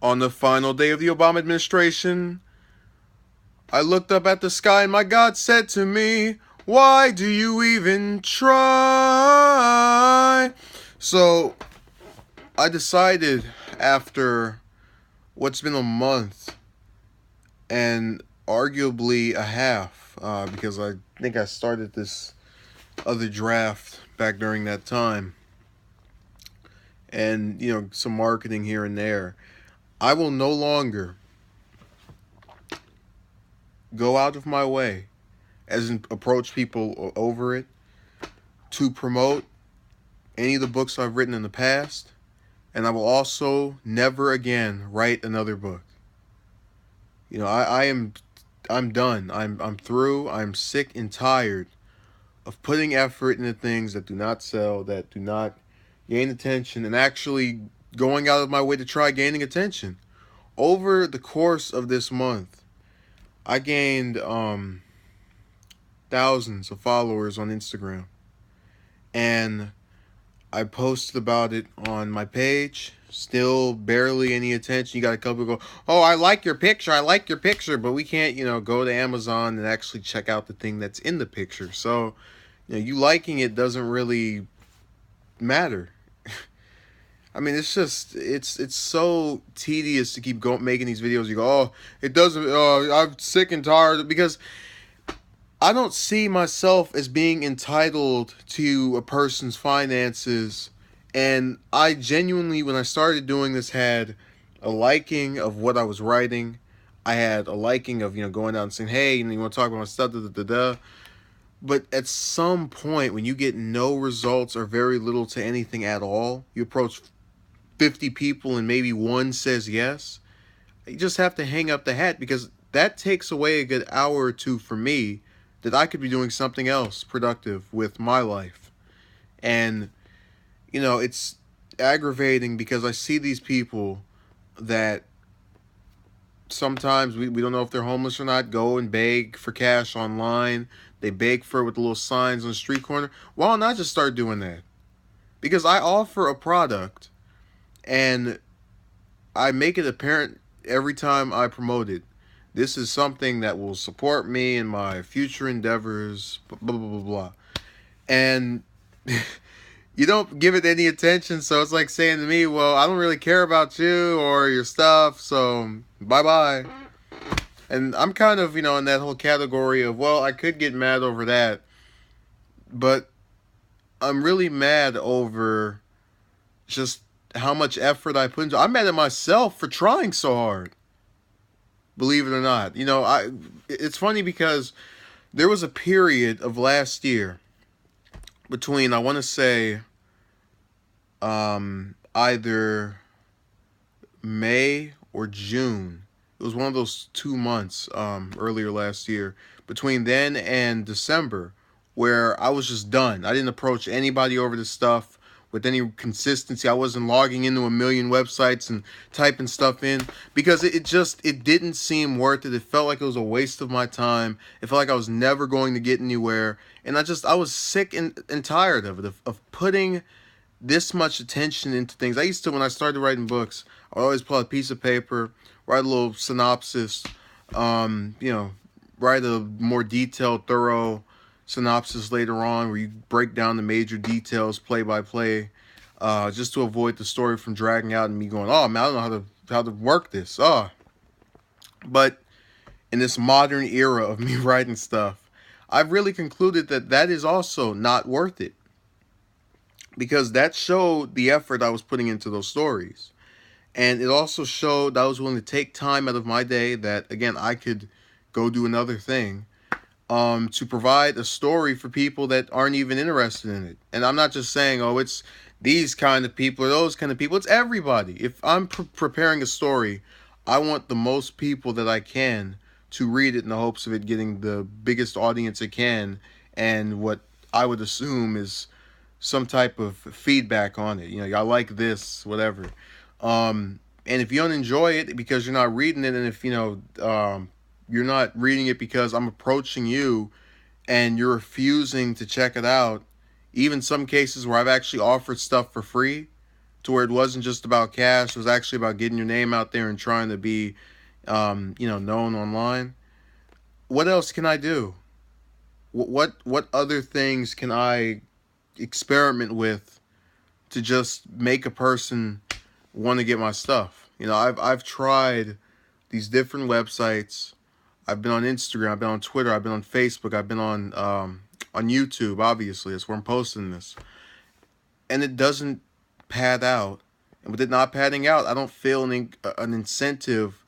On the final day of the Obama administration, I looked up at the sky and my God said to me, "Why do you even try?" So I decided after what's been a month and arguably a half, because I think I started this other draft back during that time, and some marketing here and there. I will no longer go out of my way, as in approach people over it, to promote any of the books I've written in the past, and I will also never again write another book. I'm done. I'm through. I'm sick and tired of putting effort into things that do not sell, that do not gain attention, and actually going out of my way to try gaining attention. Over the course of this month, I gained thousands of followers on Instagram, and I posted about it on my page. Still barely any attention. You got a couple go, "Oh, I like your picture. I like your picture," but we can't, go to Amazon and actually check out the thing that's in the picture. So, you liking it doesn't really matter. I mean, it's so tedious to keep making these videos. You go, "Oh, it doesn't. I'm sick and tired," because I don't see myself as being entitled to a person's finances. And I genuinely, when I started doing this, had a liking of what I was writing. I had a liking of, going out and saying, "Hey, you want to talk about my stuff, da da da da." But at some point, when you get no results or very little to anything at all, you approach 50 people and maybe one says yes, you just have to hang up the hat, because that takes away a good hour or two for me that I could be doing something else productive with my life. And, it's aggravating because I see these people that sometimes we don't know if they're homeless or not, go and beg for cash online. They beg for it with the little signs on the street corner. Why not just start doing that? Because I offer a product and I make it apparent every time I promote it. This is something that will support me in my future endeavors, blah, blah, blah, blah. And you don't give it any attention, so it's like saying to me, "Well, I don't really care about you or your stuff, so bye bye." And I'm kind of, in that whole category of, well, I could get mad over that, but I'm really mad over just how much effort I put into. I'm mad at myself for trying so hard. Believe it or not, it's funny because there was a period of last year between, I want to say, either May or June. It was one of those 2 months earlier last year, between then and December, where I was just done. I didn't approach anybody over this stuff with any consistency. I wasn't logging into a million websites and typing stuff in, because it didn't seem worth it. It felt like it was a waste of my time. It felt like I was never going to get anywhere, and I was sick and tired of it, of putting this much attention into things. I used to, when I started writing books, I would always pull out a piece of paper, write a little synopsis, um, you know, write a more detailed, thorough synopsis later on where you break down the major details play by play, just to avoid the story from dragging out and me going, "Oh man, I don't know how to work this." But in this modern era of me writing stuff, I've really concluded that that is also not worth it, because that showed the effort I was putting into those stories. And it also showed that I was willing to take time out of my day that, again, I could go do another thing, to provide a story for people that aren't even interested in it. And I'm not just saying, "Oh, it's these kind of people or those kind of people." It's everybody. If I'm preparing a story, I want the most people that I can to read it in the hopes of it getting the biggest audience it can, and what I would assume is some type of feedback on it. I like this, whatever. And if you don't enjoy it because you're not reading it, and if you're not reading it because I'm approaching you and you're refusing to check it out, even some cases where I've actually offered stuff for free, to where it wasn't just about cash. It was actually about getting your name out there and trying to be, known online. What else can I do? What other things can I experiment with to just make a person want to get my stuff? I've tried these different websites. I've been on Instagram, I've been on Twitter, I've been on Facebook, I've been on YouTube. Obviously, that's where I'm posting this, and it doesn't pad out. And with it not padding out, I don't feel an incentive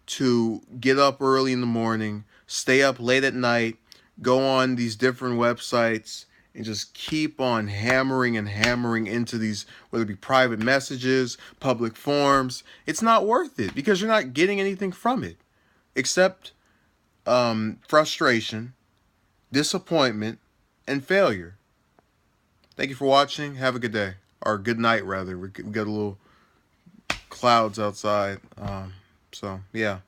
to get up early in the morning, stay up late at night, go on these different websites, and just keep on hammering and hammering into these, whether it be private messages, public forums. It's not worth it because you're not getting anything from it except frustration, disappointment, and failure. Thank you for watching. Have a good day. Or good night, rather. We got a little clouds outside. So, yeah.